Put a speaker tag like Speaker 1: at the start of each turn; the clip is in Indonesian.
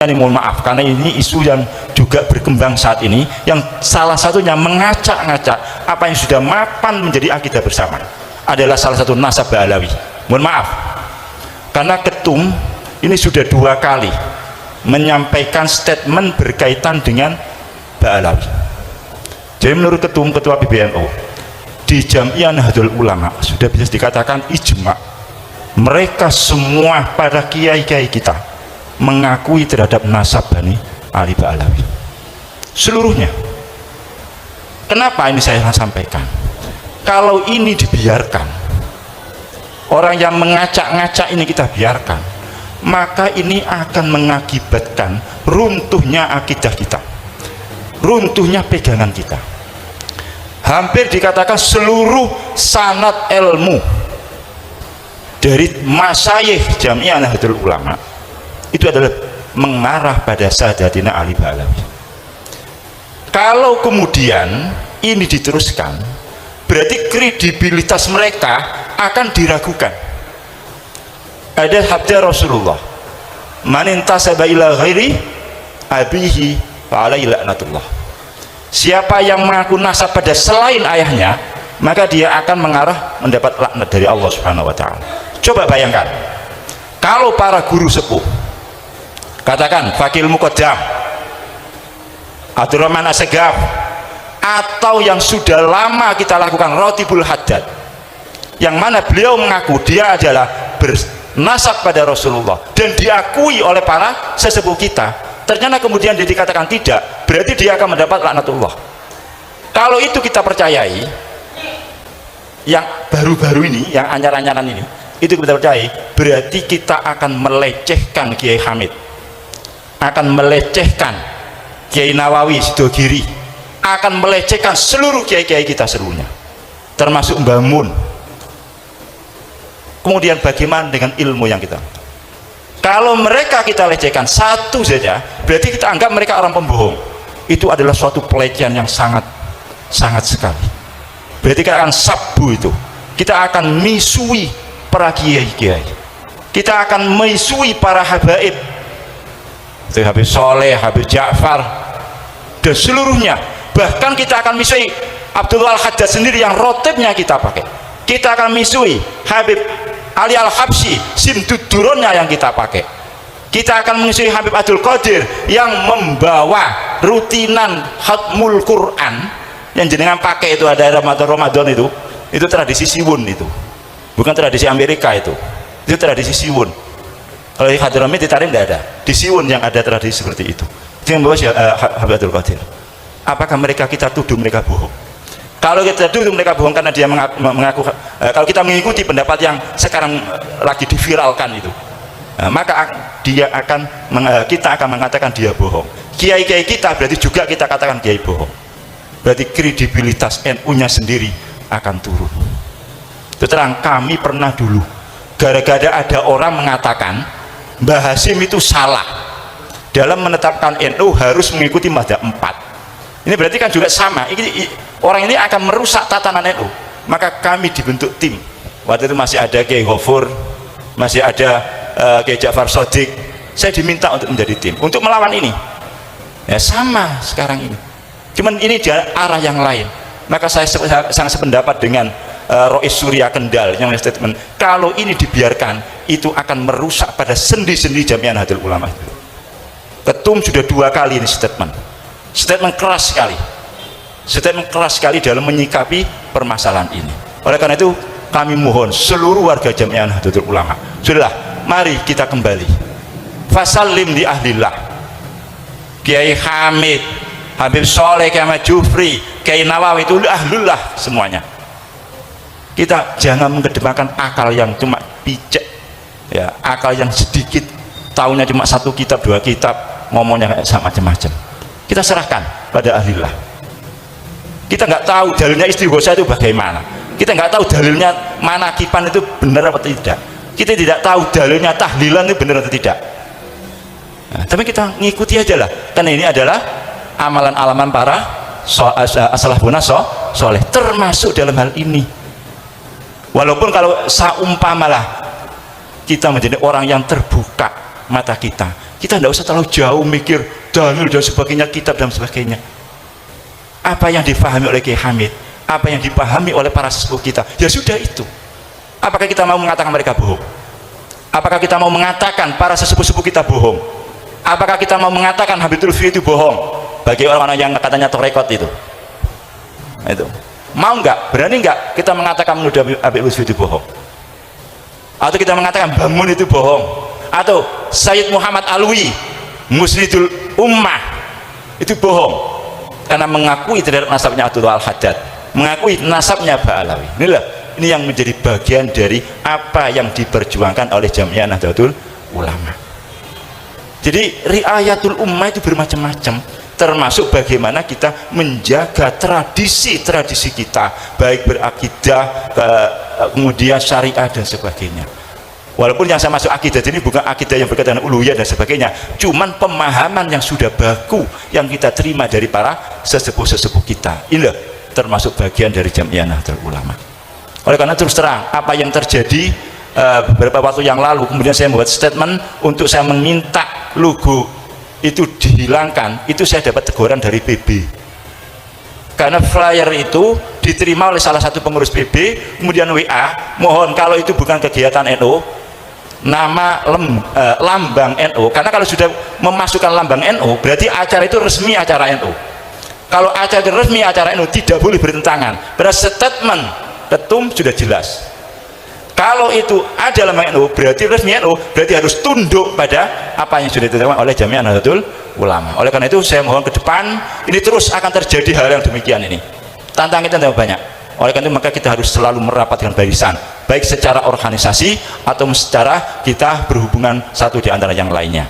Speaker 1: ini mohon maaf karena ini isu yang juga berkembang saat ini, yang salah satunya mengacak-ngacak apa yang sudah mapan menjadi akidah bersama adalah salah satu nasab Ba'alawi. Mohon maaf karena ketum ini sudah 2 kali menyampaikan statement berkaitan dengan Ba'alawi. Jadi menurut ketua PBNU di Jamiah Nahdlatul Ulama sudah bisa dikatakan ijma, mereka semua para kiai-kiai kita mengakui terhadap nasab Bani Ali Ba'alawi seluruhnya. Kenapa ini saya sampaikan? Kalau ini dibiarkan, orang yang mengacak-ngacak ini kita biarkan, maka ini akan mengakibatkan runtuhnya akidah kita, runtuhnya pegangan kita. Hampir dikatakan seluruh sanad ilmu dari masyayikh Jamiah Nahdlatul Ulama itu adalah mengarah pada Sadatina Ali Ba'alawi. Kalau kemudian ini diteruskan, berarti kredibilitas mereka akan diragukan. Ada sabda Rasulullah, man intasaba ila ghairi abihi fa alaihi laknatullah. Siapa yang mengaku nasab pada selain ayahnya, maka dia akan mengarah mendapat laknat dari Allah Subhanahu wa taala. Coba bayangkan kalau para guru sepuh, katakan Fakil Muqaddam Abdurrahman As-Segaf, atau yang sudah lama kita lakukan Rotibul Haddad, yang mana beliau mengaku dia adalah bernasab pada Rasulullah dan diakui oleh para sesepuh kita, ternyata kemudian dia dikatakan tidak, berarti dia akan mendapat laknatullah. Kalau itu kita percayai, yang baru-baru ini, yang anyar-anyaran ini, itu kita percayai, berarti kita akan melecehkan Kiai Hamid, akan melecehkan Kiai Nawawi Sidogiri, akan melecehkan seluruh kiai-kiai kita seluruhnya, termasuk Mbah Mun. Kemudian bagaimana dengan ilmu yang kita, kalau mereka kita lecehkan satu saja, berarti kita anggap mereka orang pembohong. Itu adalah suatu pelecehan yang sangat sekali. Berarti kita akan sabbu itu, kita akan misui para kiai-kiai, kita akan misui para habaib, Habib Soleh, Habib Ja'far dan seluruhnya. Bahkan kita akan misui Abdullah Al-Haddad sendiri yang rotibnya kita pakai. Kita akan misui Habib Ali Al-Habsyi, simduduronnya yang kita pakai. Kita akan misui Habib Abdul Qadir yang membawa rutinan khatmul Quran yang jenengan pakai itu, ada Ramadan itu tradisi Siwun, itu bukan tradisi Amerika, itu tradisi Siwun. Kalau di Hadramit ditarik tidak ada, di Siwun yang ada tradisi seperti itu. Itu yang membawa Habib Abdul Qadir. Apakah mereka kita tuduh mereka bohong? Kalau kita tuduh mereka bohong karena dia mengaku, kalau kita mengikuti pendapat yang sekarang lagi diviralkan itu, maka kita akan mengatakan dia bohong. Kiai-kiai kita berarti juga kita katakan kiai bohong. Berarti kredibilitas NU-nya sendiri akan turun. Itu terang, kami pernah dulu gara-gara ada orang mengatakan Mbah Hasyim itu salah dalam menetapkan NU harus mengikuti mazhab 4. Ini berarti kan juga sama, orang ini akan merusak tatanan NU. Maka kami dibentuk tim. Waktu itu masih ada Kiai Ghafur, masih ada Kiai Ja'far Shadiq. Saya diminta untuk menjadi tim untuk melawan ini. Ya sama sekarang ini, cuman ini di arah yang lain. Maka saya sangat sependapat dengan Rois Surya Kendal yang statement, kalau ini dibiarkan itu akan merusak pada sendi-sendi Jamiah Nahdlatul Ulama. Ketum sudah 2 kali ini statement keras sekali dalam menyikapi permasalahan ini. Oleh karena itu kami mohon seluruh warga Jamiah Nahdlatul Ulama, sudahlah, mari kita kembali fasallim di ahlillah. Kiai Hamid, Habib Soleh, Kiai Ahmad Jufri, Kiai Nawawi itu ahlullah semuanya. Kita jangan mengedepankan akal yang cuma picek, ya, akal yang sedikit, tahunya cuma 1 kitab 2 kitab, ngomongnya kayak macam-macam. Kita serahkan pada ahlillah. Kita nggak tahu dalilnya istighosa itu bagaimana, kita nggak tahu dalilnya manakipan itu benar atau tidak, kita tidak tahu dalilnya tahlilan itu benar atau tidak. Nah, tapi kita ngikuti aja lah, karena ini adalah amalan-alaman para as-salafun soleh, termasuk dalam hal ini. Walaupun kalau saumpamalah kita menjadi orang yang terbuka mata kita, Kita tidak usah terlalu jauh mikir dalil dan sebagainya, kitab dan sebagainya. Apa yang dipahami oleh Kiai Hamid, apa yang dipahami oleh para sesepuh kita, ya sudah itu. Apakah kita mau mengatakan mereka bohong? Apakah kita mau mengatakan para sesepuh-sepuh kita bohong? Apakah kita mau mengatakan Habib Lutfi itu bohong? Bagi orang-orang yang katanya torekot itu. Mau nggak? Berani nggak kita mengatakan menuduh Habib Lutfi itu bohong? Atau kita mengatakan Bamun itu bohong? Atau Sayyid Muhammad Alwi Musnidul Ummah itu bohong karena mengakui terhadap nasabnya Abdullah Al-Haddad, mengakui nasabnya Ba'alawi. Ini yang menjadi bagian dari apa yang diperjuangkan oleh Jamiah Nahdlatul Ulama. Jadi riayatul ummah itu bermacam-macam, termasuk bagaimana kita menjaga tradisi-tradisi kita, baik berakidah, kemudian syariah dan sebagainya. Walaupun yang saya masuk akidah ini bukan akidah yang berkaitan dengan uluhiyah dan sebagainya, cuman pemahaman yang sudah baku yang kita terima dari para sesepuh-sesepuh kita. Inilah termasuk bagian dari Jamiah Nahdlatul Ulama. Oleh karena terus terang apa yang terjadi beberapa waktu yang lalu, kemudian saya membuat statement untuk saya meminta logo itu dihilangkan, itu saya dapat teguran dari PB. Karena flyer itu diterima oleh salah satu pengurus PB, kemudian WA, mohon kalau itu bukan kegiatan NU, nama lambang NU, karena kalau sudah memasukkan lambang NU berarti acara itu resmi acara NU. Kalau acara itu resmi acara NU tidak boleh bertentangan. Berarti statement ketum sudah jelas. Kalau itu ada lambang NU berarti resmi NU, berarti harus tunduk pada apa yang sudah ditetapkan oleh Jamiah Nahdlatul Ulama. Oleh karena itu saya mohon ke depan ini terus akan terjadi hal yang demikian ini. Tantangan kita tambah banyak. Oleh karena itu maka kita harus selalu merapat dengan barisan, baik secara organisasi atau secara kita berhubungan satu di antara yang lainnya.